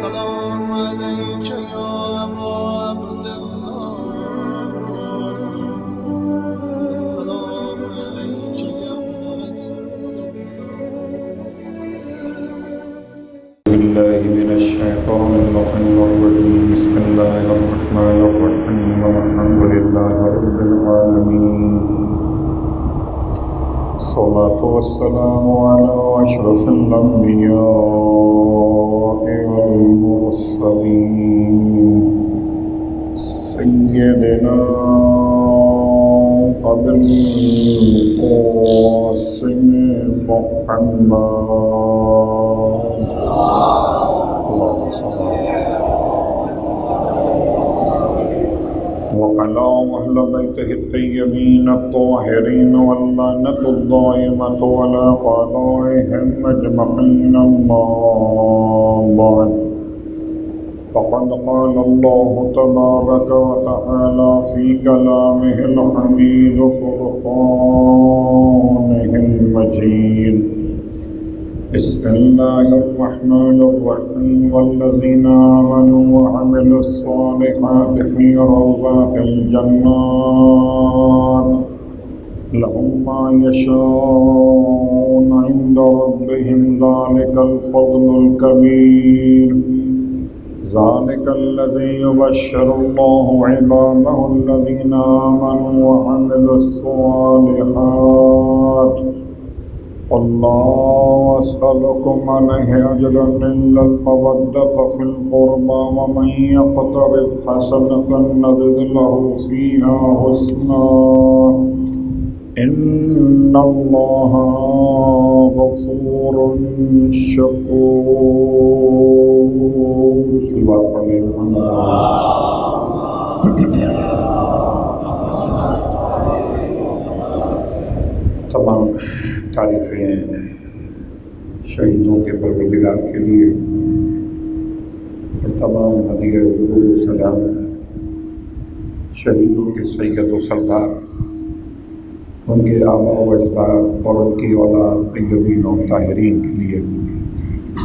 السلام عليك يا أبا عبد الله السلام عليك يا ابن رسول الله بالله من الشيطان اللعين الرجيم بسم الله الرحمن الرحيم والحمد لله رب العالمين الصلاة والسلام على أشرف الأنبياء والمرسلين سيدنا أبي القاسم محمد وعلى أهل بيته الطيبين الطاهرين واللعنة الدائمة على أعدائهم أجمعين أما بعد فقد قال الله تبارك وتعالى في كلامه الحميد فرقانه المجيد بسم الله الرحمن الرحيم والذين آمنوا وعملوا الصالحات في روضات الجنات لهم ما يشاءون عند ربهم ذلك الفضل الكبير ذلك الذي يبشر الله عباده الذين آمنوا وعملوا الصالحات والله أسألكم عليه أجرا إلا المودة في القربى ومن يقترف حسنة نزد له فيها حسنا إن الله غفور شكور صلى الله عليه وسلم. تمام تعریفیں شہیدوں کے پروردگار کے لیے اور تمام ہدیہ درود و سلام شہیدوں کے سید و سردار ان کے آباء و اجداد اور ان کی اولاد طیبین و طاہرین کے لیے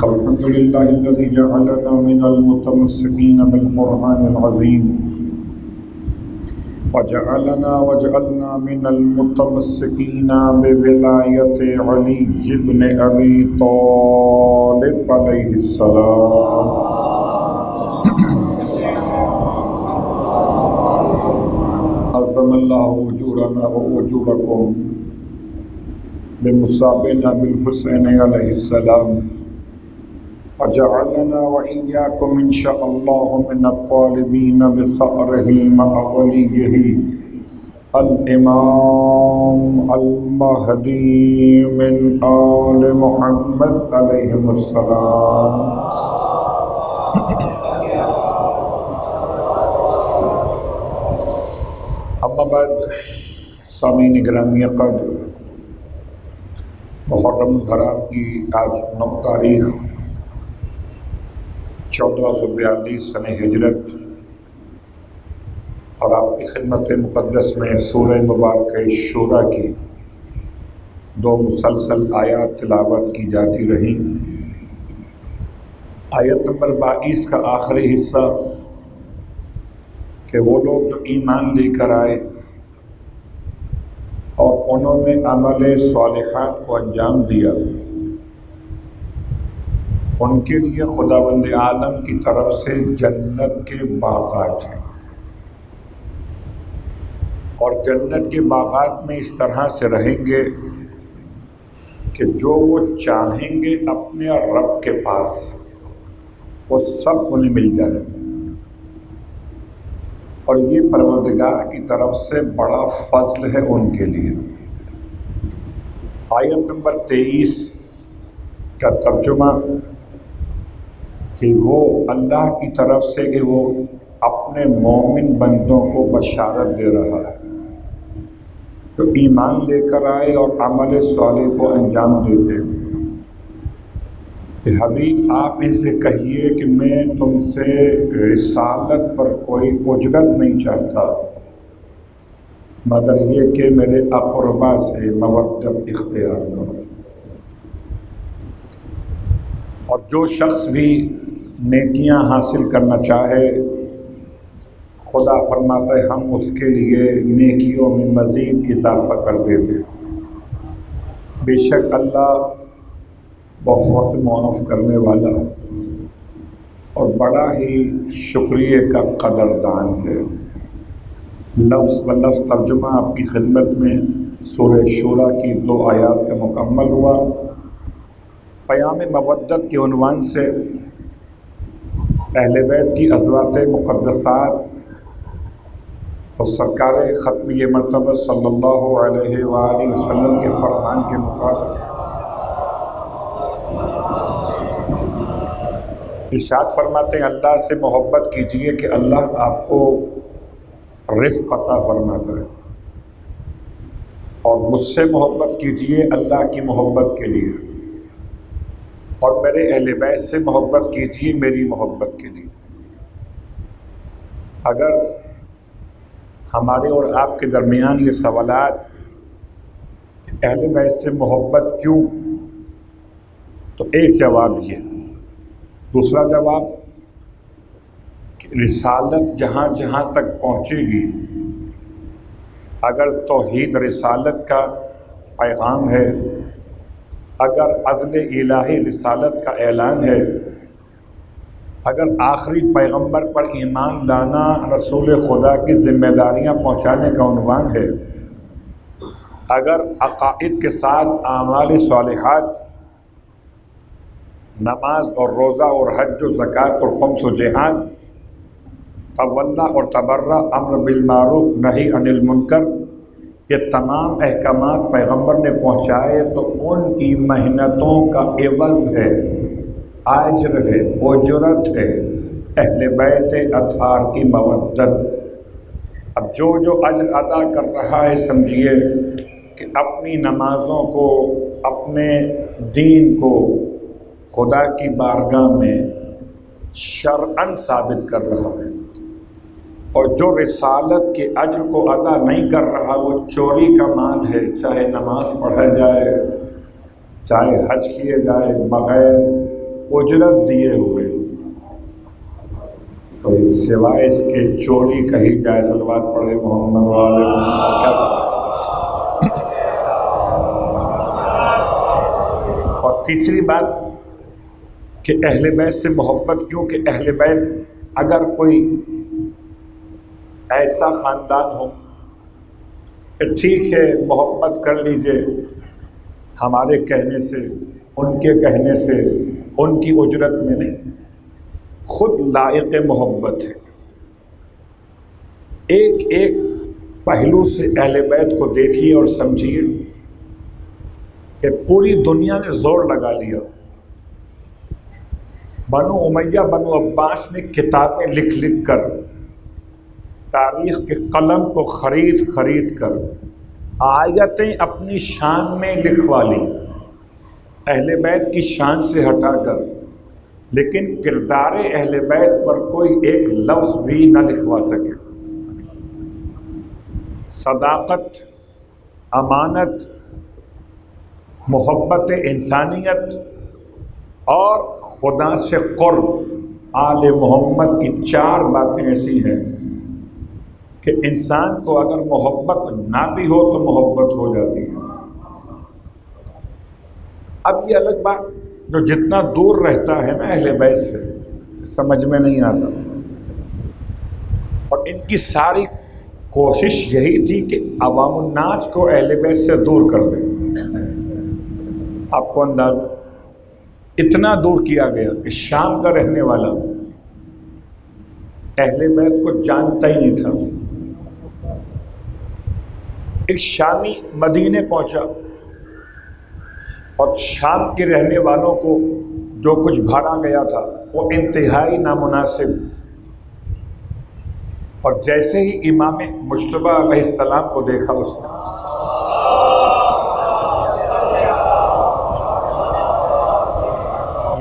الحمدللہ الذی جعلنا من المتمسکین بالقرآن العظیم وجعلنا من المتمسكين بولاية علي بن أبي طالب عليه السلام عظم الله أجورنا وأجوركم بمصابنا بالحسين عليه السلام وجعلنا وإياكم إن شاء الله من الطالبين بثأره مع وليه الإمام المهدي من آل محمد عليهم السلام. أما بعد سامعین گرامی قدر محرم الحرام کی آج 9 تاریخ 1442 سن ہجرت اور آپ کی خدمت مقدس میں سورہ مبارکہ شورا کی 2 مسلسل آیات تلاوت کی جاتی رہیں. آیت نمبر 22 کا آخری حصہ کہ وہ لوگ جو ایمان لے کر آئے اور انہوں نے عمل صالحات کو انجام دیا ان کے لیے خداوند عالم کی طرف سے جنت کے باغات ہیں اور جنت کے باغات میں اس طرح سے رہیں گے کہ جو وہ چاہیں گے اپنے رب کے پاس وہ سب انہیں مل جائے اور یہ پروردگار کی طرف سے بڑا فضل ہے ان کے لیے. آیت نمبر 23 کا ترجمہ کہ وہ اللہ کی طرف سے کہ وہ اپنے مومن بندوں کو بشارت دے رہا ہے جو ایمان لے کر آئے اور عمل صالح کو انجام دیتے کہ حبیب آپ ان سے کہیے کہ میں تم سے رسالت پر کوئی اجرت نہیں چاہتا مگر یہ کہ میرے اقربا سے مودت اختیار کرو. اور جو شخص بھی نیکیاں حاصل کرنا چاہے خدا فرماتا ہے ہم اس کے لیے نیکیوں میں مزید اضافہ کر دیتے۔ بے شک اللہ بہت معاف کرنے والا اور بڑا ہی شکریہ کا قدردان ہے۔ لفظ بلفظ ترجمہ آپ کی خدمت میں سورہ شورى کی 2 آیات کا مکمل ہوا۔ پیام مودت کے عنوان سے اہل بیت کی ازواج مقدسات اور سرکار ختمی مرتبہ صلی اللہ علیہ وآلہ وسلم کے فرمان کے مطابق ارشاد فرماتے ہیں اللہ سے محبت کیجئے کہ اللہ آپ کو رزق عطا فرماتا ہے، اور مجھ سے محبت کیجئے اللہ کی محبت کے لیے، اور میرے اہل بیت سے محبت کیجئے میری محبت کے لیے۔ اگر ہمارے اور آپ کے درمیان یہ سوالات کہ اہل بیت سے محبت کیوں، تو ایک جواب یہ، دوسرا جواب کہ رسالت جہاں جہاں تک پہنچے گی، اگر توحید رسالت کا پیغام ہے، اگر عدل الہی رسالت کا اعلان ہے، اگر آخری پیغمبر پر ایمان لانا رسول خدا کی ذمہ داریاں پہنچانے کا عنوان ہے، اگر عقائد کے ساتھ اعمال صالحات، نماز اور روزہ اور حج و زکوٰۃ اور خمس و جہاد، تولا اور تبرع، امر بالمعروف نہی عن المنکر، یہ تمام احکامات پیغمبر نے پہنچائے تو ان کی محنتوں کا عوض ہے، اجر ہے، اجرت ہے اہل بیت اطہار کی مودت۔ اب جو اجر ادا کر رہا ہے سمجھیے کہ اپنی نمازوں کو، اپنے دین کو خدا کی بارگاہ میں شرعاً ثابت کر رہا ہے، اور جو رسالت کے اجر کو ادا نہیں کر رہا وہ چوری کا مال ہے، چاہے نماز پڑھا جائے، چاہے حج کیے جائے، بغیر اجرت دیے ہوئے۔ تو سوائے اس کے چوری کہی جائے، صلوات پڑھے محمد والے محمد۔ اور تیسری بات کہ اہل بیت سے محبت کیوں، کہ اہل بیت اگر کوئی ایسا خاندان ہو کہ ٹھیک ہے محبت کر لیجئے ہمارے کہنے سے، ان کے کہنے سے، ان کی اجرت میں نہیں، خود لائق محبت ہے۔ ایک ایک پہلو سے اہل بیت کو دیکھیے اور سمجھیے کہ پوری دنیا نے زور لگا لیا، بنو امیہ بنو عباس نے کتابیں لکھ لکھ کر، تاریخ کے قلم کو خرید خرید کر آیتیں اپنی شان میں لکھوا لی، اہل بیت کی شان سے ہٹا کر، لیکن کردار اہل بیت پر کوئی ایک لفظ بھی نہ لکھوا سکے۔ صداقت، امانت، محبت انسانیت اور خدا سے قرب، آل محمد کی 4 باتیں ایسی ہیں کہ انسان کو اگر محبت نہ بھی ہو تو محبت ہو جاتی ہے۔ اب یہ الگ بات جو جتنا دور رہتا ہے نا اہل بیت سے، سمجھ میں نہیں آتا، اور ان کی ساری کوشش یہی تھی کہ عوام الناس کو اہل بیت سے دور کر دیں۔ آپ کو اندازہ اتنا دور کیا گیا کہ شام کا رہنے والا اہل بیت کو جانتا ہی نہیں تھا۔ ایک شامی مدینے پہنچا اور شام کے رہنے والوں کو جو کچھ بھاڑا گیا تھا وہ انتہائی نامناسب، اور جیسے ہی امام مجتبیٰ علیہ السلام کو دیکھا اس نے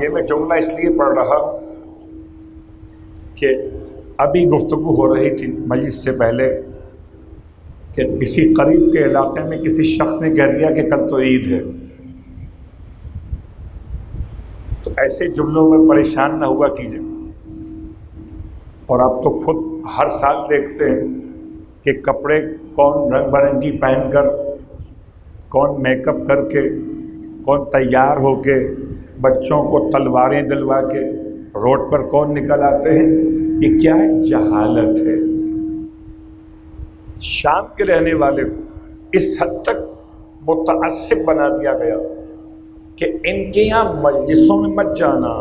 یہ میں جملہ اس لیے پڑھ رہا ہوں کہ ابھی گفتگو ہو رہی تھی مجلس سے پہلے کہ کسی قریب کے علاقے میں کسی شخص نے کہہ دیا کہ کل تو عید ہے، تو ایسے جملوں میں پریشان نہ ہوا کیجیے. اور آپ تو خود ہر سال دیکھتے ہیں کہ کپڑے کون رنگ برنگی پہن کر، کون میک اپ کر کے، کون تیار ہو کے، بچوں کو تلواریں دلوا کے روڈ پر کون نکل آتے ہیں. یہ کیا ہے؟ جہالت ہے. شام کے رہنے والے کو اس حد تک متعصب بنا دیا گیا کہ ان کے یہاں مجلسوں میں مت جانا.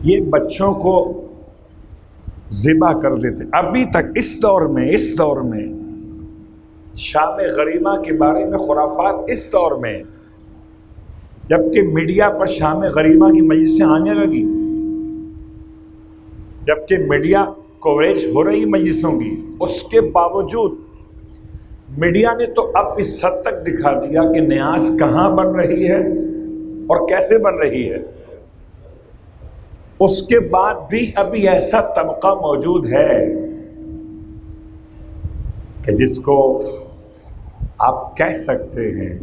یہ بچوں کو ذبح کر دیتے. ابھی تک اس دور میں شام غریبہ کے بارے میں خرافات اس دور میں، جبکہ میڈیا پر شام غریبہ کی مجلسیں آنے لگی، جبکہ میڈیا کوریج ہو رہی مجلسوں کی، اس کے باوجود میڈیا نے تو اب اس حد تک دکھا دیا کہ نیاز کہاں بن رہی ہے اور کیسے بن رہی ہے. اس کے بعد بھی ابھی ایسا طبقہ موجود ہے کہ جس کو آپ کہہ سکتے ہیں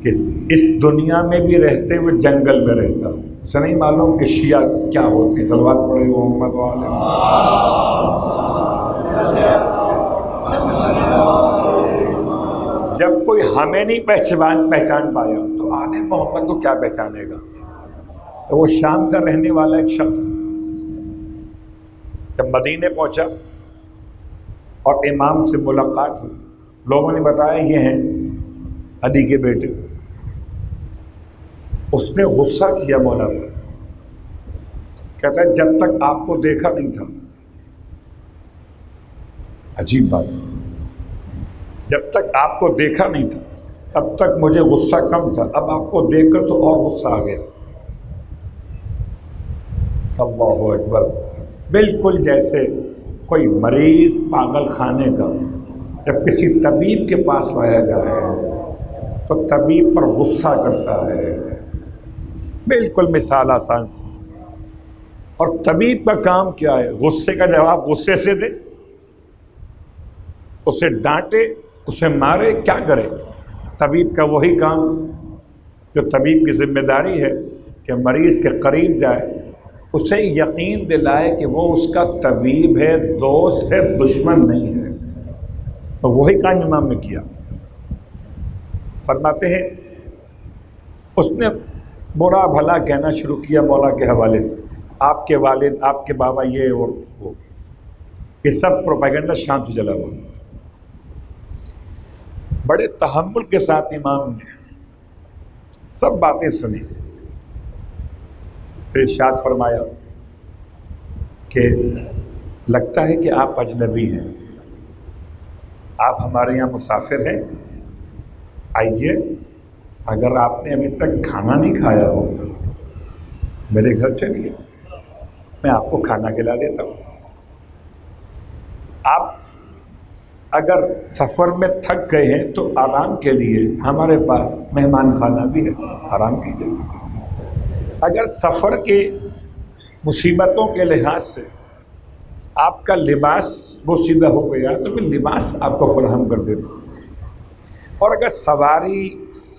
کہ اس دنیا میں بھی رہتے ہوئے جنگل میں رہتا. اسے نہیں معلوم کہ شیعہ کیا ہوتی. صلوات پڑھے محمد والے. جب کوئی ہمیں نہیں پہچان پایا تو آل محمد کو کیا پہچانے گا. تو وہ شام کا رہنے والا ایک شخص جب مدینے پہنچا اور امام سے ملاقات ہوئی، لوگوں نے بتایا یہ ہیں علی کے بیٹے. اس نے غصہ کیا مولا پر. کہتا ہے جب تک آپ کو دیکھا نہیں تھا. عجیب بات، جب تک آپ کو دیکھا نہیں تھا تب تک مجھے غصہ کم تھا، اب آپ کو دیکھ کر تو اور غصہ آ گیا. اللہ اکبر. بالکل جیسے کوئی مریض پاگل خانے کا جب کسی طبیب کے پاس لایا جائے تو طبیب پر غصہ کرتا ہے. بالکل مثال آسان سی. اور طبیب کا کام کیا ہے؟ غصے کا جواب غصے سے دے، اسے ڈانٹے، اسے مارے، کیا کرے؟ طبیب کا وہی کام جو طبیب کی ذمہ داری ہے کہ مریض کے قریب جائے، اسے یقین دلائے کہ وہ اس کا طبیب ہے، دوست ہے، دشمن نہیں ہے. تو وہی کام امام نے کیا. فرماتے ہیں اس نے برا بھلا کہنا شروع کیا مولا کے حوالے سے. آپ کے والد، آپ کے بابا، یہ اور وہ، یہ سب پروپیگنڈا شام سے چلا ہوا. بڑے تحمل کے ساتھ امام نے سب باتیں سنی. پھر ارشاد فرمایا کہ لگتا ہے کہ آپ اجنبی ہیں، آپ ہمارے یہاں مسافر ہیں، آئیے، اگر آپ نے ابھی تک کھانا نہیں کھایا ہو میرے گھر چلیے، میں آپ کو کھانا کھلا دیتا ہوں. آپ اگر سفر میں تھک گئے ہیں تو آرام کے لیے ہمارے پاس مہمان خانہ بھی ہے، آرام کیجیے. اگر سفر کے مصیبتوں کے لحاظ سے آپ کا لباس بوسیدہ ہو گیا تو میں لباس آپ کو فراہم کر دیتا ہوں. اور اگر سواری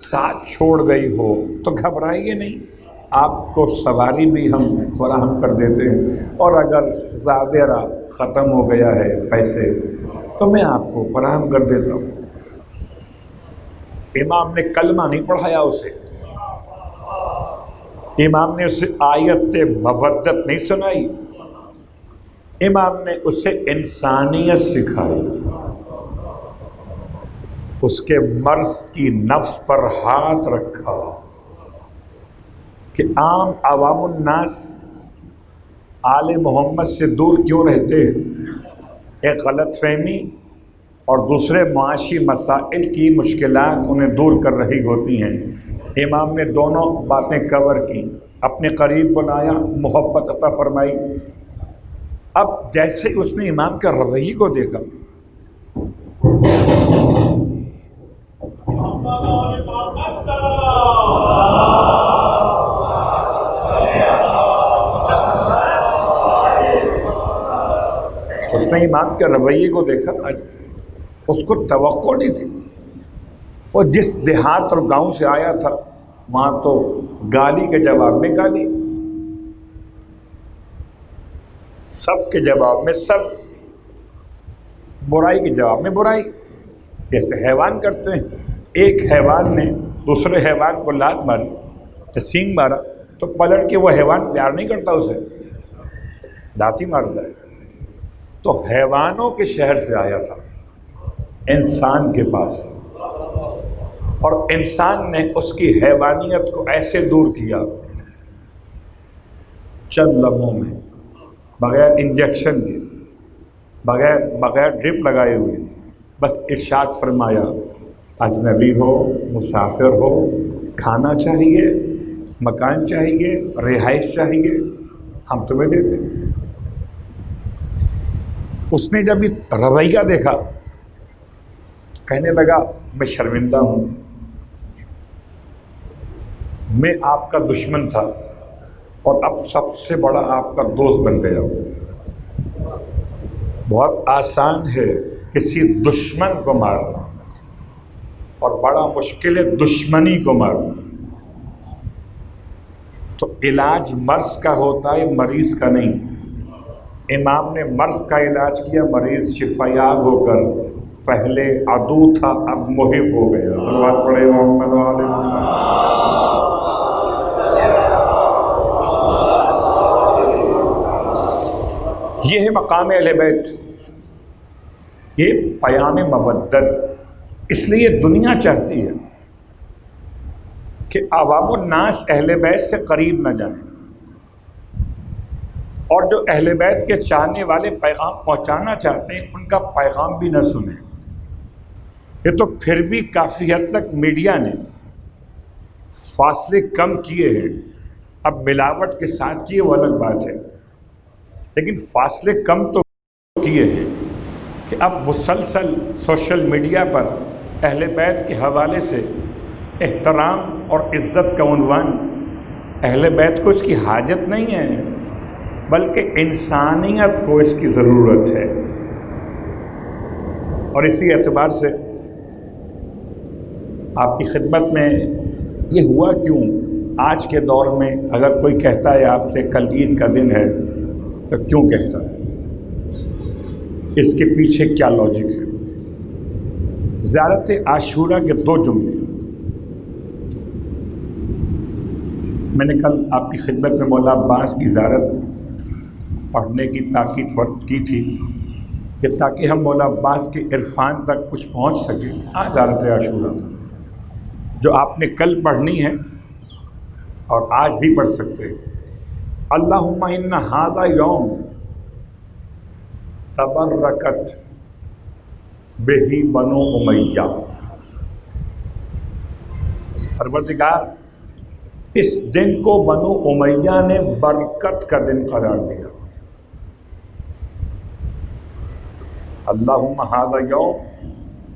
ساتھ چھوڑ گئی ہو تو گھبرائیے نہیں، آپ کو سواری بھی ہم فراہم کر دیتے ہیں. اور اگر زیادہ راہ ختم ہو گیا ہے پیسے تو میں آپ کو فراہم کر دیتا ہوں. امام نے کلمہ نہیں پڑھایا اسے، امام نے اسے آیت مودت نہیں سنائی، امام نے اسے انسانیت سکھائی. اس کے مرض کی نفس پر ہاتھ رکھا کہ عام عوام الناس آل محمد سے دور کیوں رہتے ہیں. ایک غلط فہمی اور دوسرے معاشی مسائل کی مشکلات انہیں دور کر رہی ہوتی ہیں. امام نے دونوں باتیں کور کی، اپنے قریب بلایا، محبت عطا فرمائی. اب جیسے اس نے امام کے رویے کو دیکھا اس نے امام کے رویے کو دیکھا، اس کو توقع نہیں تھی. وہ جس دیہات اور گاؤں سے آیا تھا وہاں تو گالی کے جواب میں گالی، سب کے جواب میں سب، برائی کے جواب میں برائی، جیسے حیوان کرتے ہیں۔ ایک حیوان نے دوسرے حیوان کو لات ماری تو سینگ مارا تو پلٹ کے وہ حیوان پیار نہیں کرتا، اسے لات ہی مارتا ہے۔ تو حیوانوں کے شہر سے آیا تھا انسان کے پاس، اور انسان نے اس کی حیوانیت کو ایسے دور کیا چند لمحوں میں، بغیر انجیکشن کے، بغیر ڈرپ لگائے ہوئے، بس ارشاد فرمایا اجنبی ہو، مسافر ہو، کھانا چاہیے، مکان چاہیے، رہائش چاہیے، ہم تمہیں دیتے۔ اس نے جب یہ رویہ دیکھا کہنے لگا میں شرمندہ ہوں، میں آپ کا دشمن تھا اور اب سب سے بڑا آپ کا دوست بن گیا ہوں۔ بہت آسان ہے کسی دشمن کو مارنا، اور بڑا مشکل ہے دشمنی کو مارنا۔ تو علاج مرض کا ہوتا ہے، مریض کا نہیں۔ امام نے مرض کا علاج کیا، مریض شفا یاب ہو کر پہلے عدو تھا اب محب ہو گیا۔ صلوات پڑھے محمد و آل محمد۔ یہ ہے مقام اہل بیت، یہ پیام مودت۔ اس لیے دنیا چاہتی ہے کہ عوام الناس اہل بیت سے قریب نہ جائیں، اور جو اہل بیت کے چاہنے والے پیغام پہنچانا چاہتے ہیں ان کا پیغام بھی نہ سنیں۔ یہ تو پھر بھی کافی حد تک میڈیا نے فاصلے کم کیے ہیں، اب ملاوٹ کے ساتھ کیے وہ الگ بات ہے، لیکن فاصلے کم تو کیے ہیں کہ اب مسلسل سوشل میڈیا پر اہل بیت کے حوالے سے احترام اور عزت کا عنوان، اہل بیت کو اس کی حاجت نہیں ہے بلکہ انسانیت کو اس کی ضرورت ہے۔ اور اسی اعتبار سے آپ کی خدمت میں یہ ہوا کیوں، آج کے دور میں اگر کوئی کہتا ہے آپ سے کل عید کا دن ہے تو کیوں کہتا ہے، اس کے پیچھے کیا لاجک ہے؟ زیارت عاشورہ کے 2 جملے میں نے کل آپ کی خدمت میں مولا عباس کی زیارت پڑھنے کی تاکید کی تھی کہ تاکہ ہم مولا عباس کے عرفان تک کچھ پہنچ سکیں۔ آج زیارت عاشورہ جو آپ نے کل پڑھنی ہے اور آج بھی پڑھ سکتے ہیں۔ اللہم ان ھذا یوم تبرکت بہ بنو امیہ، پروردگار اس دن کو بنو امیہ نے برکت کا دن قرار دیا۔ اللہم ھذا یوم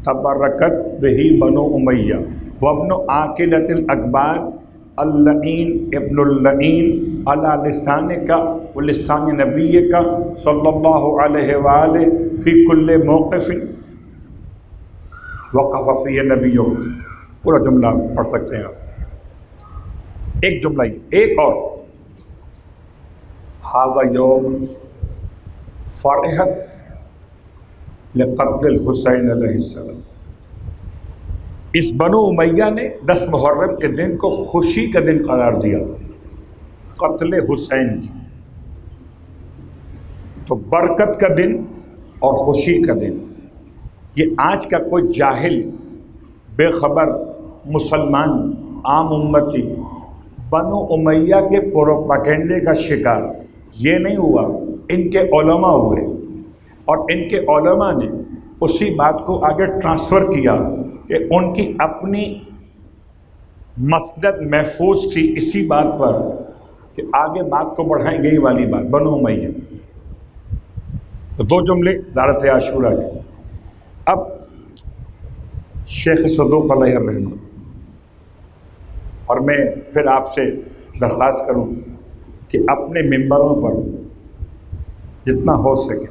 تبرکت بہ بنو امیہ وابن عاقلۃ الاکباد اللعین ابن اللعین علی لسانک و لسان نبیک صلی اللہ علیہ وآلہ فی کل موقف وقف فیہ نبیک۔ پورا جملہ پڑھ سکتے ہیں آپ، ایک جملہ ہی، ایک اور، ھذا یوم فرحت لقتل الحسین علیہ السلام۔ اس بنو امیہ نے 10 محرم کے دن کو خوشی کا دن قرار دیا، قتل حسین کی۔ تو برکت کا دن اور خوشی کا دن، یہ آج کا کوئی جاہل بے خبر مسلمان عام امتی بنو امیہ کے پروپیگنڈے کا شکار یہ نہیں ہوا، ان کے علماء ہوئے، اور ان کے علماء نے اسی بات کو آگے ٹرانسفر کیا کہ ان کی اپنی مسند محفوظ تھی اسی بات پر کہ آگے بات کو بڑھائیں گے، یہ والی بات بنو امیہ۔ تو 2 جملے زیارت عاشورہ کے۔ اب شیخ صدوق علیہ الرحمہ، اور میں پھر آپ سے درخواست کروں کہ اپنے ممبروں پر جتنا ہو سکے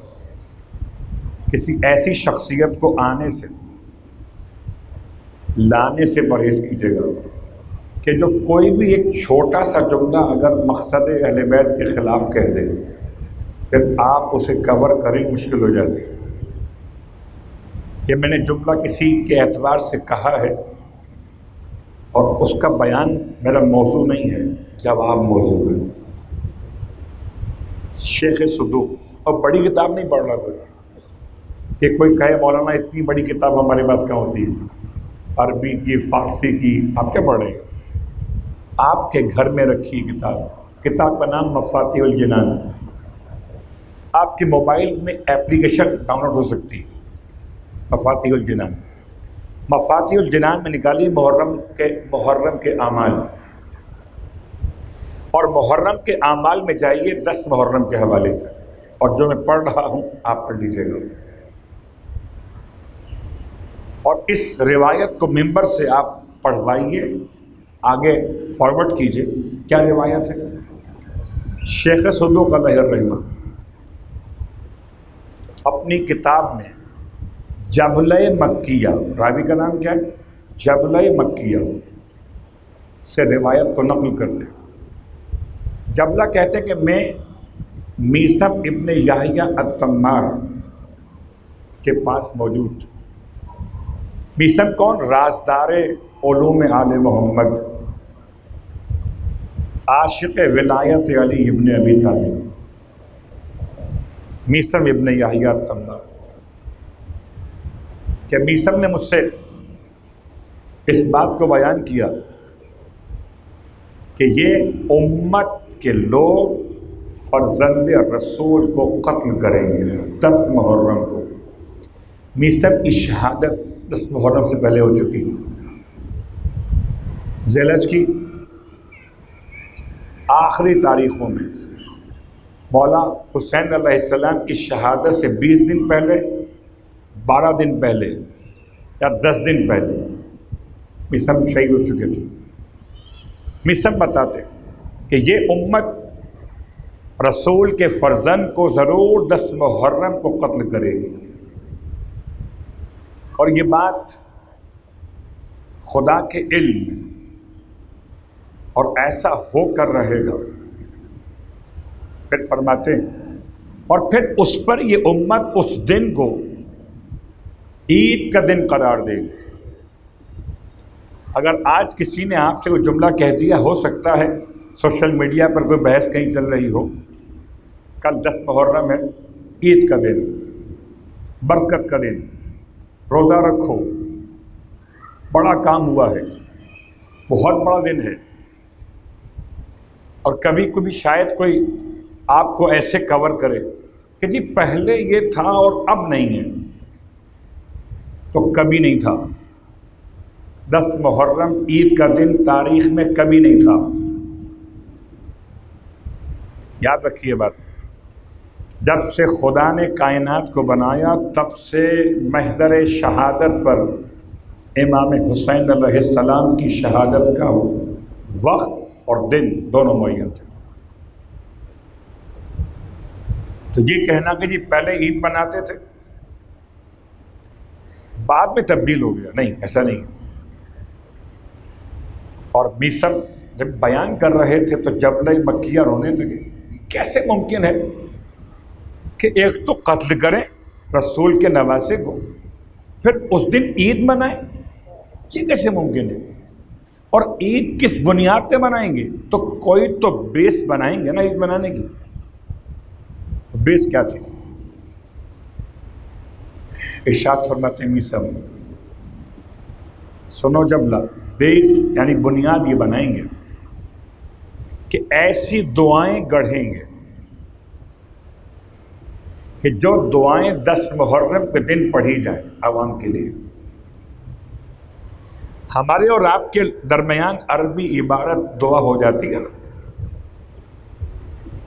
کسی ایسی شخصیت کو آنے سے لانے سے پرہیز کیجیے گا کہ جو کوئی بھی ایک چھوٹا سا جملہ اگر مقصد اہل بیت کے خلاف کہہ دے پھر آپ اسے کور کریں مشکل ہو جاتی ہے۔ یہ میں نے جملہ کسی کے اعتبار سے کہا ہے اور اس کا بیان میرا موضوع نہیں ہے، جواب موضوع ہے۔ شیخ صدوق، اور بڑی کتاب نہیں پڑھ رہا کوئی کہ کوئی کہے مولانا اتنی بڑی کتاب ہمارے پاس کہاں ہوتی ہے، عربی کی، فارسی کی، آپ کیا پڑھ رہے ہیں؟ آپ کے گھر میں رکھی کتاب کا نام مفاتیح الجنان، آپ کے موبائل میں ایپلیکیشن ڈاؤن لوڈ ہو سکتی ہے، مفاتیح الجنان۔ مفاتیح الجنان میں نکالی محرم کے اعمال، اور محرم کے اعمال میں جائیے 10 محرم کے حوالے سے، اور جو میں پڑھ رہا ہوں آپ پڑھ لیجیے گا، اور اس روایت کو ممبر سے آپ پڑھوائیے، آگے فارورڈ کیجیے۔ کیا روایت ہے؟ شیخ صدوق علیہ الرحمہ اپنی کتاب میں جبلہ مکیہ، راوی کا نام کیا ہے؟ جبلہ مکیہ سے روایت کو نقل کرتے ہیں۔ جبلہ کہتے ہیں کہ میں میثم ابن یحییٰ التمار کے پاس موجود تھا۔ میثم کون؟ رازدار علوم آل محمد، عاشق ولایت علی ابن ابی طالب، میثم ابن یحییٰ التمار۔ کہ میثم نے مجھ سے اس بات کو بیان کیا کہ یہ امت کے لوگ فرزند رسول کو قتل کریں گے 10 محرم کو۔ میثم کی شہادت 10 محرم سے پہلے ہو چکی، ذی الحج کی آخری تاریخوں میں۔ مولا حسین علیہ السلام کی شہادت سے 20 دن پہلے، 12 دن پہلے یا 10 دن پہلے میثم شہید ہو چکے تھے۔ میثم بتاتے کہ یہ امت رسول کے فرزند کو ضرور 10 محرم کو قتل کرے گی، اور یہ بات خدا کے علم میں، اور ایسا ہو کر رہے گا۔ پھر فرماتے ہیں اور پھر اس پر یہ امت اس دن کو عید کا دن قرار دے گی۔ اگر آج کسی نے آپ سے کوئی جملہ کہہ دیا، ہو سکتا ہے سوشل میڈیا پر کوئی بحث کہیں چل رہی ہو، کل 10 محرم ہے، عید کا دن، برکت کا دن، روزہ رکھو، بڑا کام ہوا ہے، بہت بڑا دن ہے، اور کبھی کبھی شاید کوئی آپ کو ایسے کور کرے کہ جی پہلے یہ تھا اور اب نہیں ہے، تو کبھی نہیں تھا۔ 10 محرم عید کا دن تاریخ میں کبھی نہیں تھا، یاد رکھیے بات۔ جب سے خدا نے کائنات کو بنایا تب سے محضر شہادت پر امام حسین علیہ السلام کی شہادت کا وقت اور دن دونوں معین تھے۔ تو یہ کہنا کہ جی پہلے عید مناتے تھے بعد میں تبدیل ہو گیا، نہیں، ایسا نہیں۔ اور میثم جب بیان کر رہے تھے تو جبلہ مکیہ رونے لگے، کیسے ممکن ہے کہ ایک تو قتل کریں رسول کے نواسے کو، پھر اس دن عید منائیں، یہ کیسے ممکن ہے؟ اور عید کس بنیاد پہ منائیں گے؟ تو کوئی تو بیس بنائیں گے نا عید منانے کی۔ بیس کیا تھی؟ ارشاد فرماتے ہیں میثم، سنو جبلہ، بیس یعنی بنیاد یہ بنائیں گے کہ ایسی دعائیں گڑھیں گے کہ جو دعائیں 10 محرم کے دن پڑھی جائیں عوام کے لیے۔ ہمارے اور آپ کے درمیان عربی عبارت دعا ہو جاتی ہے،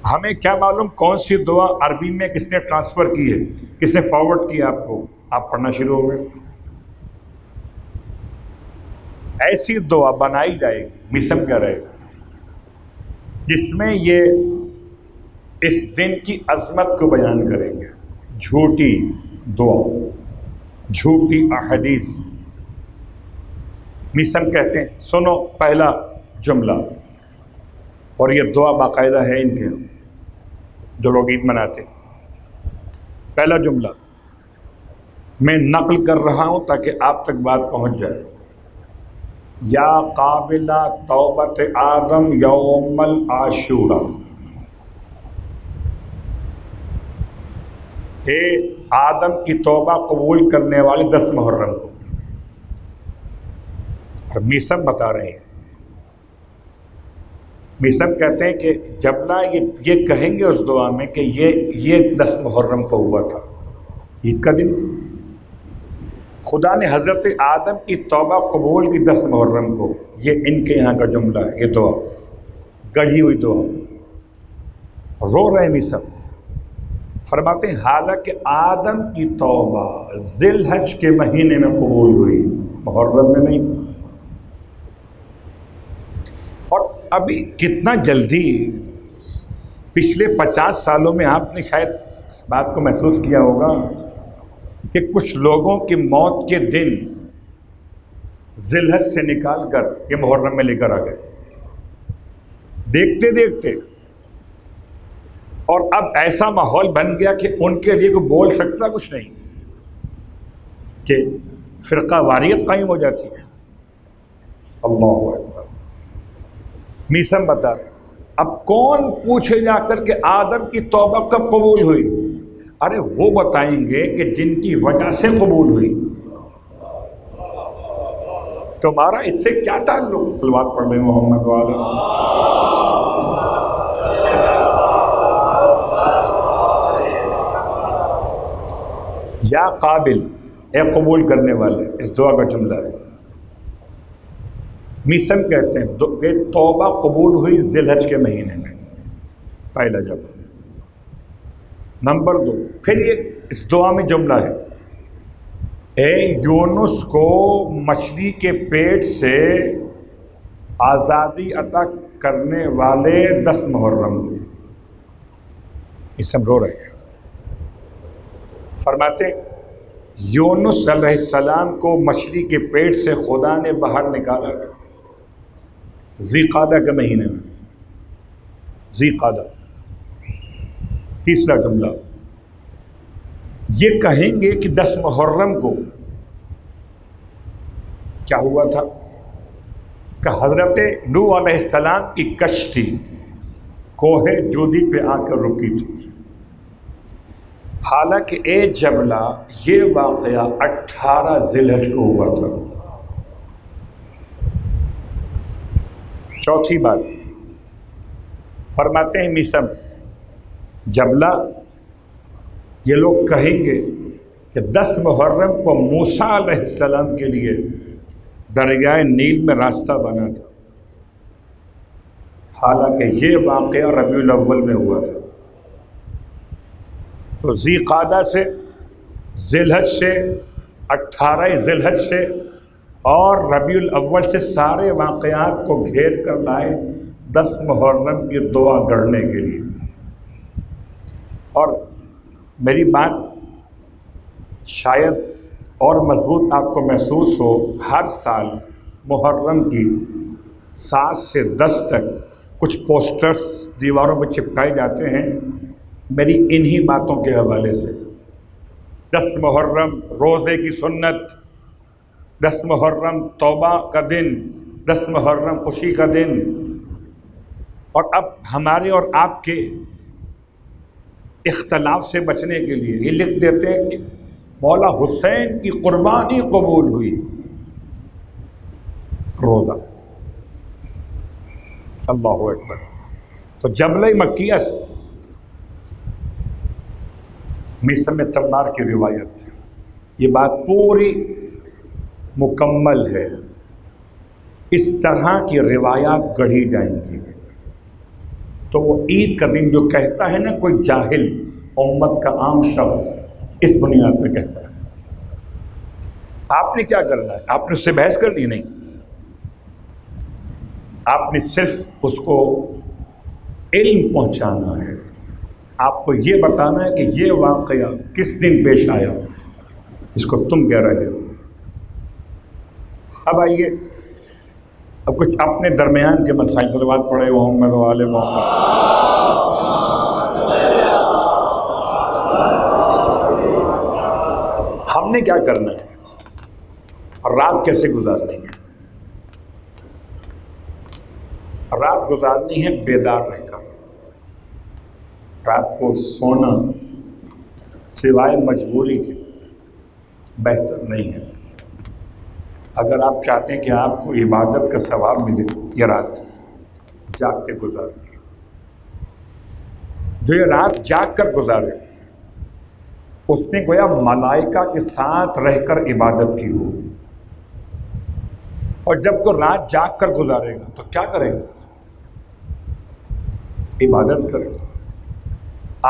ہمیں کیا معلوم کون سی دعا عربی میں کس نے ٹرانسفر کی ہے، کس نے فارورڈ کیا آپ کو، آپ پڑھنا شروع ہو گئے۔ ایسی دعا بنائی جائے گی، میثم کہہ رہے تھے، جس میں یہ اس دن کی عظمت کو بیان کریں گے، جھوٹی دعا، جھوٹی احادیث۔ میثم کہتے ہیں سنو، پہلا جملہ، اور یہ دعا باقاعدہ ہے ان کے جو لوگ عید مناتے. پہلا جملہ میں نقل کر رہا ہوں تاکہ آپ تک بات پہنچ جائے. یا قابل توبت آدم یوم العاشورہ، اے آدم کی توبہ قبول کرنے والے 10 محرم کو. اور میسم بتا رہے ہیں، میسم کہتے ہیں کہ جبلا یہ کہیں گے اس دعا میں کہ یہ 10 محرم کو ہوا تھا، عید کا دن تھا. خدا نے حضرت آدم کی توبہ قبول کی 10 محرم کو. یہ ان کے یہاں کا جملہ ہے، یہ دعا گڑھی ہوئی دعا. رو رہے ہیں میسم، فرماتے ہیں حالانکہ آدم کی توبہ ذی الحج کے مہینے میں قبول ہوئی، محرم میں نہیں. اور ابھی کتنا جلدی، پچھلے 50 سالوں میں آپ نے شاید اس بات کو محسوس کیا ہوگا کہ کچھ لوگوں کی موت کے دن ذی الحج سے نکال کر یہ محرم میں لے کر آ گئے دیکھتے دیکھتے. اور اب ایسا ماحول بن گیا کہ ان کے لیے کوئی بول سکتا کچھ نہیں، کہ فرقہ واریت قائم ہو جاتی ہے. اللہ اکبر. میسم بتا رہے اب کون پوچھے جا کر کہ آدم کی توبہ کب قبول ہوئی؟ ارے وہ بتائیں گے کہ جن کی وجہ سے قبول ہوئی. تمہارا اس سے کیا تعلق؟ صلوات پڑھ لیں محمد والے. یا قابل، اے قبول کرنے والے، اس دعا کا جملہ ہے. میسم کہتے ہیں کہ توبہ قبول ہوئی ذی الحج کے مہینے میں، پہلا جب. نمبر 2، پھر یہ اس دعا میں جملہ ہے، اے یونس کو مچھلی کے پیٹ سے آزادی عطا کرنے والے 10 محرم. اس سب رو رہے ہیں. فرماتے یونس علیہ السلام کو مچھلی کے پیٹ سے خدا نے باہر نکالا تھا ذی قعدہ کے مہینے میں، ذی قعدہ. تیسرا جملہ یہ کہیں گے کہ 10 محرم کو کیا ہوا تھا کہ حضرت نوح علیہ السلام کی کشتی کوہ جودی پہ آ کر رکی تھی. حالانکہ اے جبلا یہ واقعہ 18 ذی الحج کو ہوا تھا. چوتھی بات فرماتے ہیں میسم، جبلا یہ لوگ کہیں گے کہ 10 محرم کو موسیٰ علیہ السلام کے لیے دریائے نیل میں راستہ بنا تھا، حالانکہ یہ واقعہ ربیع الاول میں ہوا تھا. تو ذی قعدہ سے، ذی الحج سے، 18 ذی الحج سے اور ربیع الاول سے سارے واقعات کو گھیر کر لائے 10 محرم کی دعا گڑھنے کے لیے. اور میری بات شاید اور مضبوط آپ کو محسوس ہو، ہر سال محرم کی 7 سے 10 تک کچھ پوسٹرز دیواروں پہ چپکائے جاتے ہیں میری انہی باتوں کے حوالے سے. 10 محرم روزے کی سنت، 10 محرم توبہ کا دن، 10 محرم خوشی کا دن. اور اب ہمارے اور آپ کے اختلاف سے بچنے کے لیے یہ لکھ دیتے ہیں کہ مولا حسین کی قربانی قبول ہوئی روزہ. اللہ اکبر. تو جبلہ مکیہ سے میسم تمار کی روایت، یہ بات پوری مکمل ہے. اس طرح کی روایات گڑھی جائیں گی تو وہ عید کا دن جو کہتا ہے نا کوئی جاہل امت کا عام شخص اس بنیاد پہ کہتا ہے. آپ نے کیا کرنا ہے؟ آپ نے اس سے بحث کرنی نہیں، آپ نے صرف اس کو علم پہنچانا ہے. آپ کو یہ بتانا ہے کہ یہ واقعہ کس دن پیش آیا جس کو تم کہہ رہے ہو. اب آئیے اب کچھ اپنے درمیان کے مسائل صلوات پڑھے محمد و آل محمد. ہم نے کیا کرنا ہے اور رات کیسے گزارنی ہے؟ رات گزارنی ہے بیدار رہ کر. رات کو سونا سوائے مجبوری کے بہتر نہیں ہے. اگر آپ چاہتے ہیں کہ آپ کو عبادت کا ثواب ملے، یہ رات جاگ کے گزاریں. جو یہ رات جاگ کر گزارے اس نے گویا ملائکہ کے ساتھ رہ کر عبادت کی ہو. اور جب کوئی رات جاگ کر گزارے گا تو کیا کرے گا؟ عبادت کرے گا.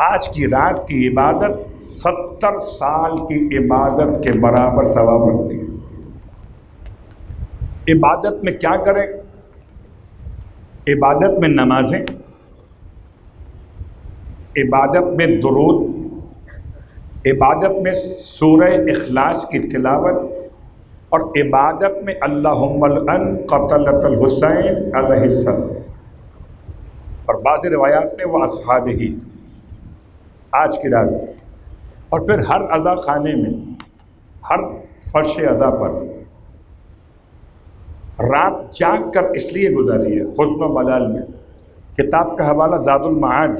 آج کی رات کی عبادت 70 سال کی عبادت کے برابر ثواب رکھتی ہے. عبادت میں کیا کریں؟ عبادت میں نمازیں، عبادت میں درود، عبادت میں سورہ اخلاص کی تلاوت، اور عبادت میں اللہم العن قتلۃ الحسین علیہ السلام، اور بعض روایات میں وہ اصحابہ ہی. آج کی رات اور پھر ہر عزا خانے میں، ہر فرش عزا پر رات جاگ کر اس لیے گزاری ہے. حسن و ملال میں کتاب کا حوالہ زاد المعاد.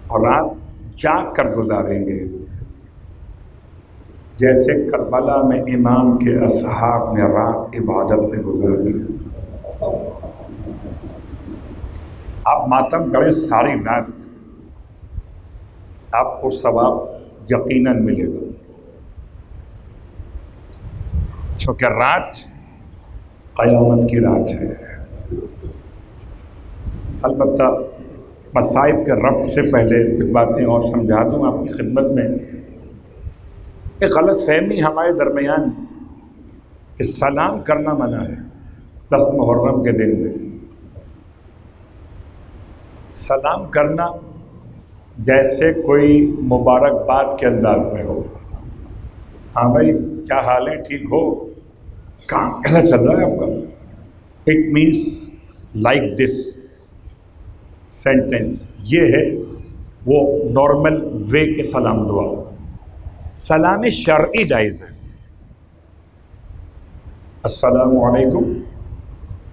اور رات جاگ کر گزاریں گے جیسے کربلا میں امام کے اصحاب نے رات عبادت میں گزاری. آپ ماتم کریں ساری رات، آپ کو ثواب یقیناً ملے گا. چونکہ رات قیامت کی رات ہے. البتہ مصائب کے ربط سے پہلے کچھ باتیں اور سمجھا دوں آپ کی خدمت میں. ایک غلط فہمی ہمارے درمیان کہ سلام کرنا منع ہے 10 محرم کے دن میں. سلام کرنا جیسے کوئی مبارکباد کے انداز میں ہو. ہاں بھائی کیا حال ہے، ٹھیک ہو، کام کیسا چل رہا ہے آپ کا. It means like this sentence. یہ ہے وہ نارمل وے کے سلام دعا. سلام شرعی جائز ہے. السلام علیکم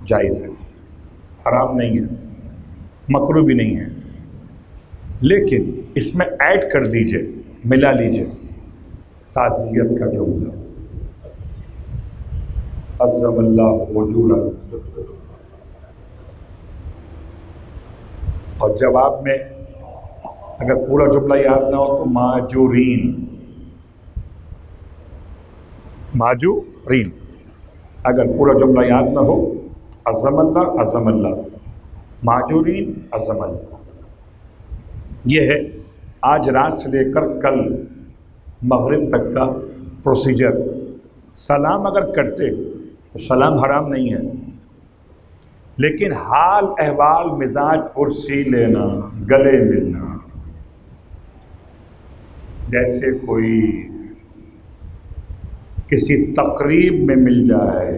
جائز ہے، حرام نہیں ہے، مکروہ بھی نہیں ہے. لیکن اس میں ایڈ کر دیجئے، ملا لیجئے تعزیت کا جملہ. عظم اللہ وجورک. اور جواب میں اگر پورا جملہ یاد نہ ہو تو ماجورین. ماجورین اگر پورا جملہ یاد نہ ہو، عظم اللہ عظم اللہ، ماجورین عظم اللہ. یہ ہے آج رات سے لے کر کل مغرب تک کا پروسیجر. سلام اگر کرتے تو سلام حرام نہیں ہے، لیکن حال احوال مزاج پرسی لینا، گلے ملنا. جیسے کوئی کسی تقریب میں مل جائے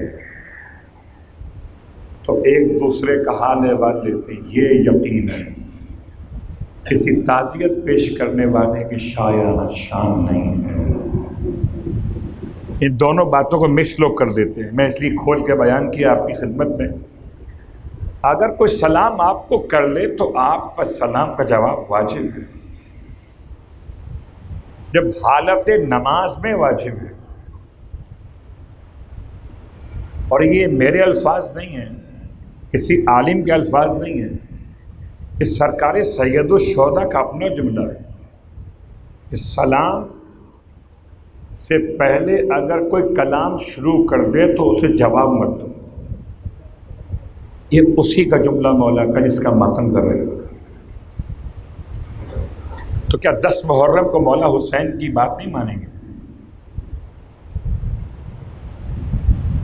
تو ایک دوسرے کا حال احوال لیتے ہیں، یہ یقین ہے. کسی تعزیت پیش کرنے والے کی شایانہ شان نہیں ہے. ان دونوں باتوں کو مکس لوگ کر دیتے ہیں. میں اس لیے کھول کے بیان کیا آپ کی خدمت میں. اگر کوئی سلام آپ کو کر لے تو آپ پر سلام کا جواب واجب ہے، جب حالت نماز میں واجب ہے. اور یہ میرے الفاظ نہیں ہیں، کسی عالم کے الفاظ نہیں ہیں، یہ سرکار سید الشہداء کا اپنا جملہ ہے. اس سلام سے پہلے اگر کوئی کلام شروع کر دے تو اسے جواب مت دو. یہ اسی کا جملہ مولا کا جس کا ماتم کر رہے ہو. تو کیا 10 محرم کو مولا حسین کی بات نہیں مانیں گے؟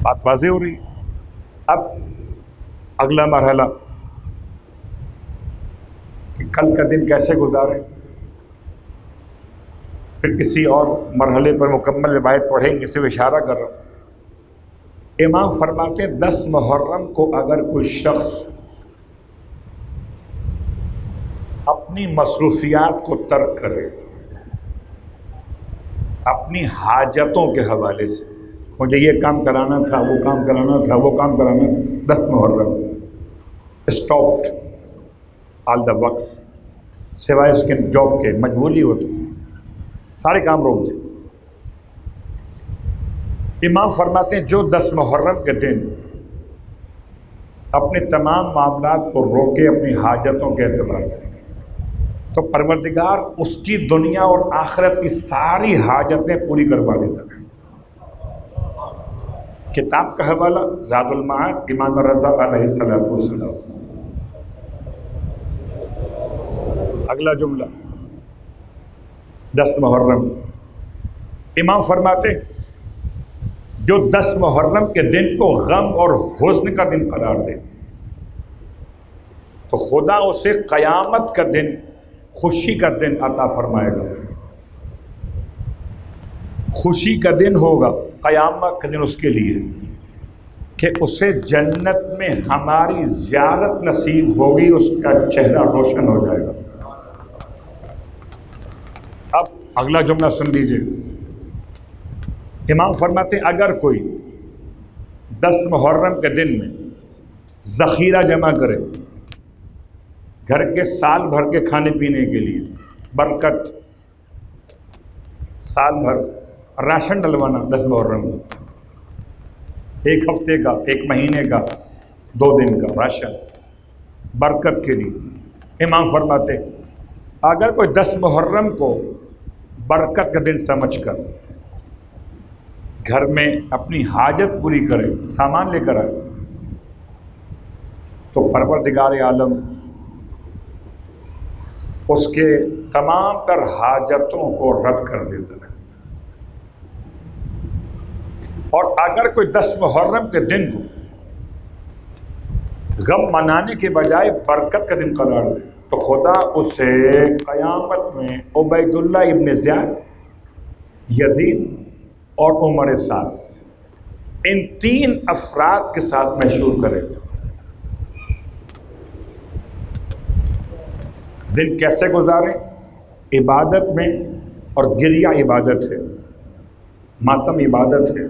بات واضح ہو رہی. اب اگلا مرحلہ کہ کل کا دن کیسے گزاریں، پھر کسی اور مرحلے پر مکمل روایت پڑھیں گے. صرف اشارہ کر رہا ہوں. امام فرماتے ہیں 10 محرم کو اگر کوئی شخص اپنی مصروفیات کو ترک کرے، اپنی حاجتوں کے حوالے سے، مجھے یہ کام کرانا تھا، وہ کام کرانا تھا، وہ کام کرانا تھا، 10 محرم اسٹاپڈ آل دا وقت، سوائے اس کے جاب کے، مجبوری ہوتی، سارے کام روک دیں۔ امام فرماتے ہیں جو 10 محرم کے دن اپنے تمام معاملات کو روکے اپنی حاجتوں کے اعتبار سے، تو پروردگار اس کی دنیا اور آخرت کی ساری حاجتیں پوری کروا دیتا ہے۔ کتاب کا حوالہ زاد المعاد امام رضا علیہ السلام۔ اگلا جملہ 10 محرم، امام فرماتے جو 10 محرم کے دن کو غم اور حزن کا دن قرار دے تو خدا اسے قیامت کا دن خوشی کا دن عطا فرمائے گا۔ خوشی کا دن ہوگا قیامت کا دن اس کے لیے کہ اسے جنت میں ہماری زیارت نصیب ہوگی، اس کا چہرہ روشن ہو جائے گا۔ اب اگلا جملہ سن لیجئے، امام فرماتے ہیں اگر کوئی 10 محرم کے دن میں ذخیرہ جمع کرے گھر کے سال بھر کے کھانے پینے کے لیے، برکت، سال بھر راشن ڈلوانا 10 محرم میں، 1 ہفتے کا، 1 مہینے کا، 2 دن کا راشن برکت کے لیے، امام فرماتے اگر کوئی 10 محرم کو برکت کا دن سمجھ کر گھر میں اپنی حاجت پوری کرے، سامان لے کر آئے، تو پروردگار عالم اس کے تمام تر حاجتوں کو رد کر دیتا ہے۔ اور اگر کوئی 10 محرم کے دن کو غم منانے کے بجائے برکت کا دن قرار دے تو خدا اسے قیامت میں عبید اللہ ابن زیاد، یزید اور عمر سعد، ان 3 افراد کے ساتھ محشور کرے گا۔ دن کیسے گزاریں؟ عبادت میں، اور گریہ عبادت ہے، ماتم عبادت ہے،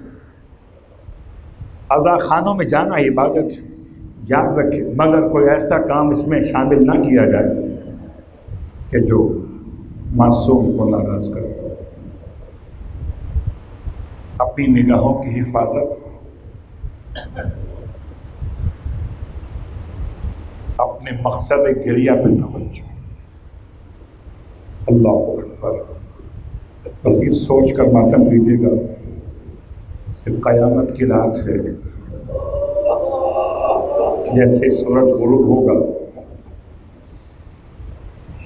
عزا خانوں میں جانا عبادت ہے، یاد رکھیں، مگر کوئی ایسا کام اس میں شامل نہ کیا جائے کہ جو معصوم کو ناراض کرے۔ اپنی نگاہوں کی حفاظت، اپنے مقصد گریہ پہ توجہ۔ اللہ اکبر، بس یہ سوچ کر ماتم کیجیے گا کہ قیامت کی رات ہے، جیسے سورج غروب ہوگا،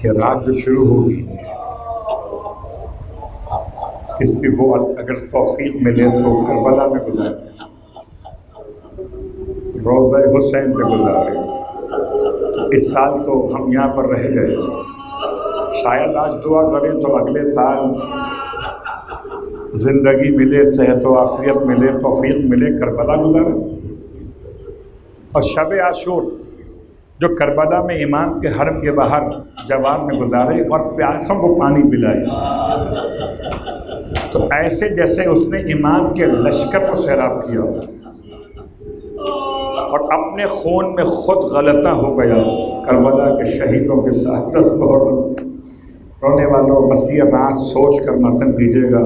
یہ رات جو شروع ہوگی، کسی کو اگر توفیق ملے تو کربلا میں گزارے، روضہ حسین پہ گزارے۔ اس سال تو ہم یہاں پر رہ گئے، شاید آج دعا کریں تو اگلے سال زندگی ملے، صحت و عافیت ملے، توفیق ملے، کربلا گزارے۔ اور شب عاشور جو کربلا میں امام کے حرم کے باہر جوان میں گزارے اور پیاسوں کو پانی پلائے، تو ایسے جیسے اس نے امام کے لشکر کو سیراب کیا اور اپنے خون میں خود غلطہ ہو گیا۔ کربلا کے شہیدوں کے ساتھ 10 محرم، رونے والوں بس یہ رات سوچ کر ماتم کیجیے گا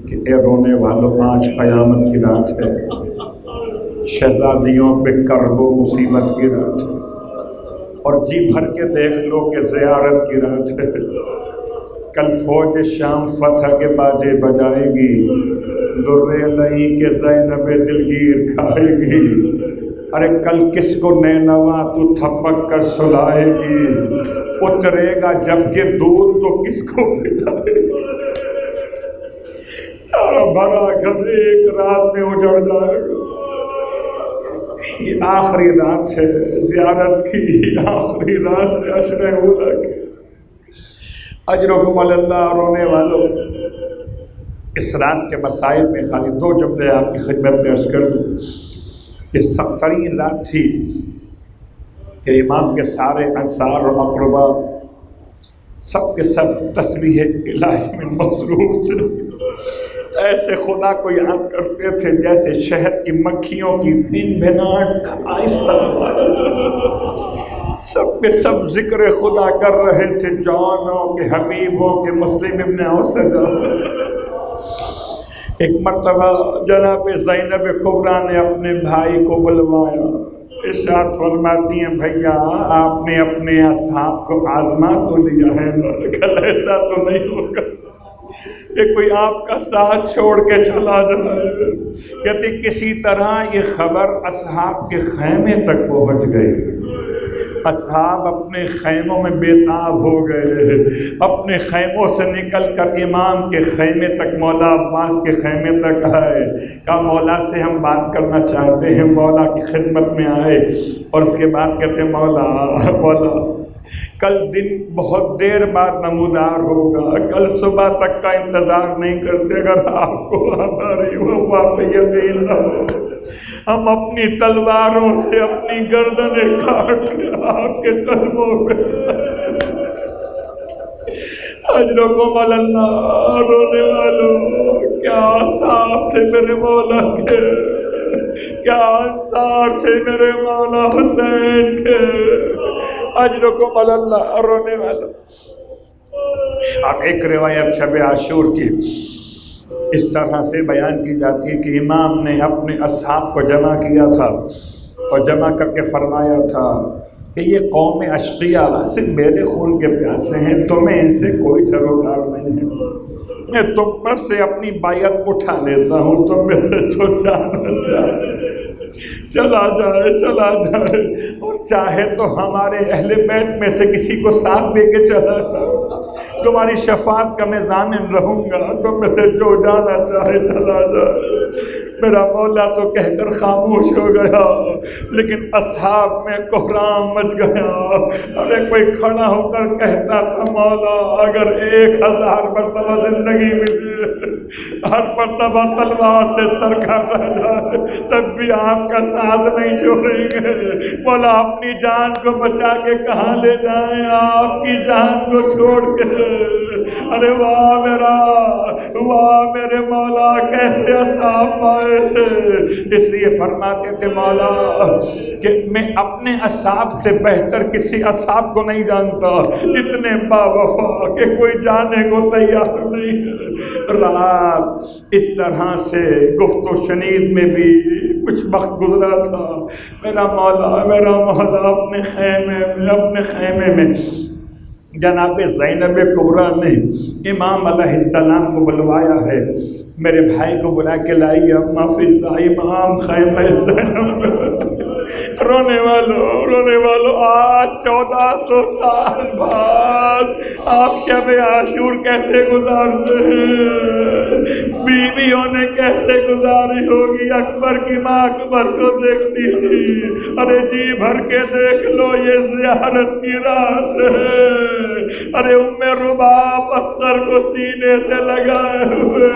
کہ اے رونے والوں، آج قیامت کی رات ہے، شہزادیوں پہ کرب و مصیبت کی رات ہے، اور جی بھر کے دیکھ لو کہ زیارت کی رات ہے۔ کل فوج شام فتح کے باجے بجائے گی، درے لئی کے زینب دلگیر کھائے گی، ارے کل کس کو نینوا تو تھپک کر سلائے گی، اترے گا جب کہ دودھ تو کس کو پلائے گی، سارا بھرا گھر ایک رات میں اجڑ جائے گا۔ یہ آخری رات ہے زیارت کی، آخری رات ہے عشر اولا کی۔ اجرکم اللہ، رونے والوں، اس رات کے مسائل میں خالی 2 جملے آپ کی خدمت میں عرض کر دوں۔ یہ سخت ترین رات تھی کہ امام کے سارے انصار اور اقربا سب کے سب تسبیح الہی میں مصروف تھے، ایسے خدا کو یاد کرتے تھے جیسے شہد کی مکھیوں کی بھن بھناٹ آہستہ سب کے سب ذکر خدا کر رہے تھے، جانوں کے حبیبوں کے مسلم ابن اوسد۔ ایک مرتبہ جناب زینب کبریٰ نے اپنے بھائی کو بلوایا، ارشاد فرماتی ہیں بھیا آپ نے اپنے اصحاب کو آزما تو لیا ہے نا، کل ایسا تو نہیں ہوگا کہ کوئی آپ کا ساتھ چھوڑ کے چلا جائے۔ کہتے کسی طرح یہ خبر اصحاب کے خیمے تک پہنچ گئی، اصحاب اپنے خیموں میں بےتاب ہو گئے، اپنے خیموں سے نکل کر امام کے خیمے تک، مولا عباس کے خیمے تک آئے، کہا مولا سے ہم بات کرنا چاہتے ہیں، مولا کی خدمت میں آئے اور اس کے بعد کہتے ہیں مولا کل دن بہت دیر بعد نمودار ہوگا، کل صبح تک کا انتظار نہیں کرتے، اگر آپ کو ہماری وفا پہ یقین نہ ہو ہم اپنی تلواروں سے اپنی گردنیں کاٹ کے آپ کے قدموں پہ اجرکم اللہ۔ رونے والوں کیا صاحب تھے میرے مولا کے، کیا انصار تھے میرے مولا حسین کے، اجرکم اللہ۔ رونے والوں اب ایک روایت شب عاشور کی اس طرح سے بیان کی جاتی ہے کہ امام نے اپنے اصحاب کو جمع کیا تھا اور جمع کر کے فرمایا تھا کہ یہ قوم اشقیاء صرف میرے خون کے پیاسے ہیں، تمہیں ان سے کوئی سروکار نہیں ہے، میں تم پر سے اپنی بائعت اٹھا لیتا ہوں، تم میں سے جو جانا چاہے چلا جائے اور چاہے تو ہمارے اہل بیت میں سے کسی کو ساتھ دے کے چلا جائے، تمہاری شفاعت کا میں ضامن رہوں گا، تم میں سے جو جانا چاہے چلا جائے۔ میرا مولا تو کہہ کر خاموش ہو گیا، لیکن اصحاب میں کوہرام مچ گیا۔ ارے کوئی کھڑا ہو کر کہتا تھا مولا اگر 1000 مرتبہ زندگی ملے، ہر مرتبہ تلوار سے سر کاٹا جائے، تب بھی آپ کا ساتھ نہیں چھوڑیں گے۔ مولا اپنی جان کو بچا کے کہاں لے جائیں، آپ کی جان کو چھوڑ کے۔ ارے واہ میرے مولا کیسے اصحاب پائے تھے۔ اس لیے فرماتے تھے مولا کہ میں اپنے اصحاب سے بہتر کسی اصحاب کو نہیں جانتا، اتنے با وفا کہ کوئی جانے کو تیار نہیں ہے۔ رات اس طرح سے گفت و شنید میں بھی کچھ وقت گزرا تھا، میرا مولا اپنے خیمے میں جناب زینب کبریٰ نے امام علیہ السلام کو بلوایا ہے، میرے بھائی کو بلا کے لائیے، اما فضا امام خیمہ زینب۔ رونے والوں آج 1400 سال بعد آپ شب عاشور کیسے گزارتے ہیں، بیویوں نے کیسے گزاری ہوگی۔ اکبر کی ماں اکبر کو دیکھتی تھی، ارے جی بھر کے دیکھ لو یہ زیارت کی رات ہے۔ ارے ام رباب اصغر کو سینے سے لگائے ہوئے،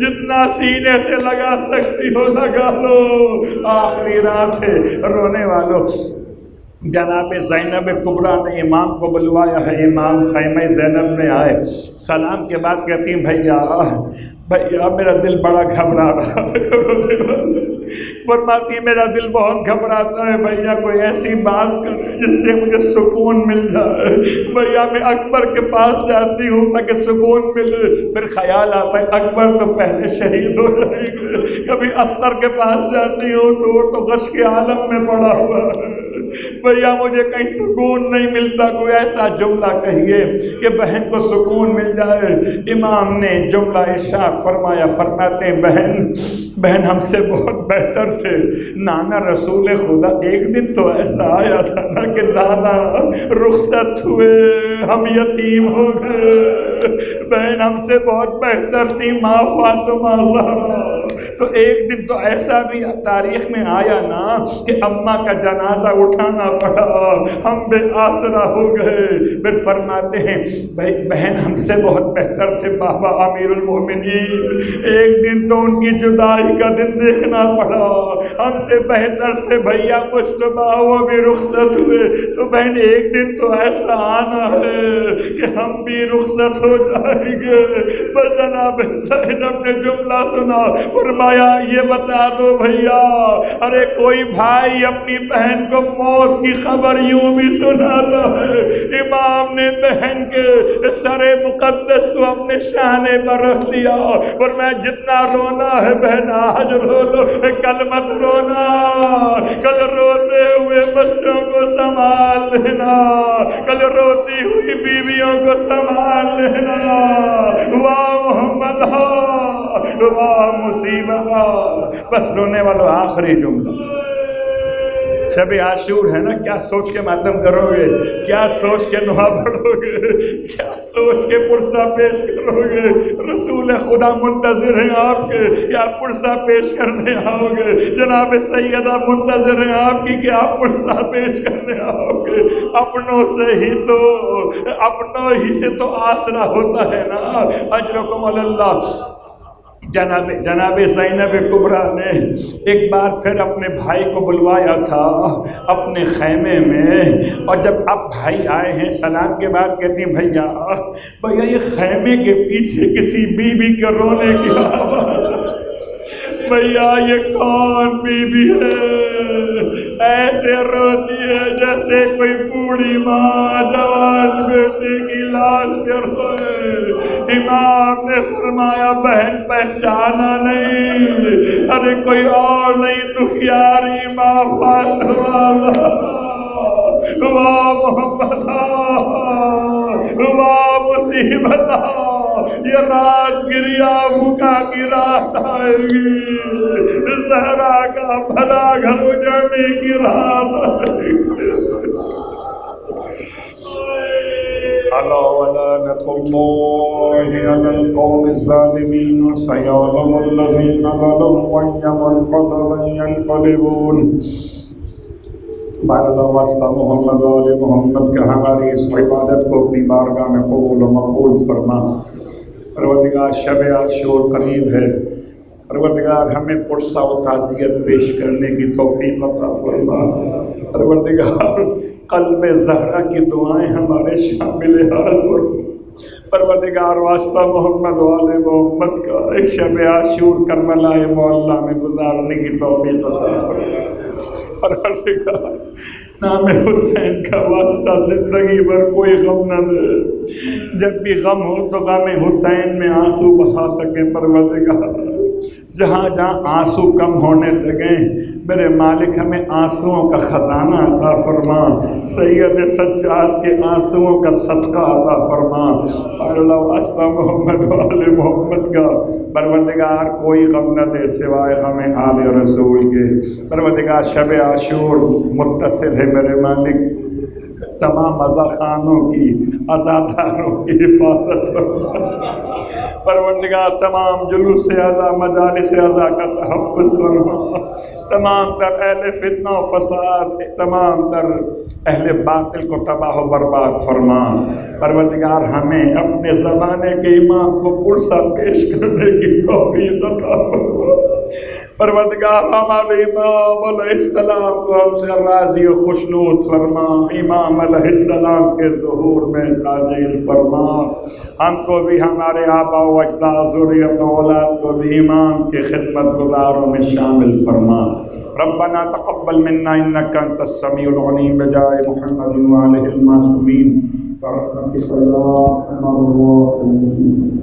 جتنا سینے سے لگا سکتی ہو لگا لو، آخری رات ہے۔ رونے والوں جناب زینب کبریٰ نے امام کو بلوایا ہے، امام خیمہ زینب میں آئے، سلام کے بعد کہتی ہیں بھیا میرا دل بڑا گھبرا رہا ہے۔ فرماتی میرا دل بہت گھبراتا ہے، بھیا کوئی ایسی بات کرے جس سے مجھے سکون مل جائے۔ بھیا میں اکبر کے پاس جاتی ہوں تاکہ سکون ملے، پھر خیال آتا ہے اکبر تو پہلے شہید ہو جائیں گے۔ کبھی اصغر کے پاس جاتی ہوں تو وہ تو غش کے عالم میں پڑا ہوا ہے۔ بھیا مجھے کہیں سکون نہیں ملتا، کوئی ایسا جملہ کہیے کہ بہن کو سکون مل جائے۔ امام نے جملہ ارشاد فرمایا، فرماتے ہیں بہن ہم سے بہت بہتر تھے، نانا رسول خدا ایک دن تو ایسا آیا تھا نا کہ نانا رخصت ہوئے، ہم یتیم ہو گئے، بہن ہم سے بہت بہتر تھی ماں فاطمہ زہرا۔ تو ایک دن تو ایسا بھی تاریخ میں آیا نا کہ اماں کا جنازہ اٹھانا پڑا، ہم بے آسرا ہو گئے۔ پھر فرماتے ہیں بھائی بہن ہم سے بہت بہتر تھے بابا امیر المومنین، ایک دن تو ان کی جدائی کا دن دیکھنا پڑا، ہم سے بہتر تھے بھیا مصطفیٰ، وہ بھی رخصت ہوئے، تو بہن ایک دن تو ایسا آنا ہے کہ ہم بھی رخصت ہو جائیں گے۔ بس جناب زینب نے جملہ سنا، فرمایا یہ بتا دو بھیا، ارے کوئی بھائی اپنی بہن کو موت کی خبر یوں بھی سناتا ہے؟ امام نے بہن کے سر مقدس کو اپنے شانے پر رکھ دیا اور میں جتنا رونا ہے بہن آج رو لو، کل مت رونا، کل روتے ہوئے بچوں کو سنبھال لینا، کل روتی ہوئی بیویوں کو سنبھال لینا۔ واہ محمد واہ مصیبت۔ بس رونے والوں آخری جملہ، شب عاشور ہے نا، کیا سوچ کے ماتم کرو گے، کیا سوچ کے نوحہ پڑھو گے، کیا سوچ کے پرسہ پیش کرو گے؟ رسول خدا منتظر ہیں آپ کے، یا پرسہ پیش کرنے آؤ گے؟ جناب سیدہ منتظر ہیں آپ کی کہ آپ پرسہ پیش کرنے آؤ گے؟ اپنوں سے ہی تو، اپنوں ہی سے تو آسرا ہوتا ہے نا۔ اجرکم اللہ۔ جناب زینب کبریٰ نے ایک بار پھر اپنے بھائی کو بلوایا تھا اپنے خیمے میں، اور جب اب بھائی آئے ہیں سلام کے بعد کہتی ہیں بھیا یہ خیمے کے پیچھے کسی بی بی کے رونے کی آواز، بھیا یہ کون بی بی ہے؟ ایسے روتی ہے جیسے کوئی بوڑھی ماں جوان بیٹے کی لاش پہ روئے۔ امام نے فرمایا بہن پہچانا نہیں؟ ارے کوئی اور نہیں، دکھیاری ماں فاطمہ۔ واہ محمد واہ مصیبت، یہ رات گریا بھوکا کی رات آئے گی، زہرا کا بھلا گھر اجڑنے کی رات آئے گی۔ الا ولعنۃ اللہ علی القوم الظالمین، سیعلم الذین ظلموا أی منقلب ینقلبون۔ بارہ واسطہ محمد و آل محمد کا ہماری اس عبادت کو اپنی بارگاہ میں قبول و مقبول فرما۔ پروردگار شب عاشور قریب ہے، پروردگار ہمیں پرسہ و تعزیت پیش کرنے کی توفیق عطا فرما۔ پروردگار قلب زہرا کی دعائیں ہمارے شامل حال فرما۔ پروردگار واسطہ محمد و آل محمد کا ایک شب عاشور کربلا معلیٰ میں گزارنے کی توفیق عطا فرما۔ پروردگار نام حسین کا واسطہ زندگی بھر کوئی غم نہ دے، جب بھی غم ہو تو غم حسین میں آنسو بہا سکے۔ پروردگار جہاں جہاں آنسو کم ہونے لگیں میرے مالک ہمیں آنسوؤں کا خزانہ عطا فرما، سید سجاد کے آنسوؤں کا صدقہ عطا فرما۔ اور اللہ واسطہ محمد و آل محمد کا پروردگار کوئی غم نہ دے سوائے غم آل رسول کے۔ پروردگار شب عاشور متصل ہے میرے مالک، تمام عزاخانوں کی، عزاداروں کی حفاظت فرما۔ پروردگار تمام جلوس عزا، مجالس عزا کا تحفظ فرما۔ تمام تر اہل فتنہ و فساد، تمام تر اہل باطل کو تباہ و برباد فرما۔ پروردگار ہمیں اپنے زمانے کے امام کو پرسہ پیش کرنے کی توفیق عطا فرما۔ پروردگار ہمارے امام علیہ السلام کو ہم سے راضی و خوشنود فرما، امام علیہ السلام کے ظہور میں تعجیل فرما۔ ہم کو بھی، ہمارے آبا و اجداد، ذریت و اولاد کو بھی امام کے خدمت گزاروں میں شامل فرما۔ ربنا تقبل منا انک انت السمیع العلیم، بجائے محمد و آلہ المعصومین برحمتک یا ارحم الراحمین۔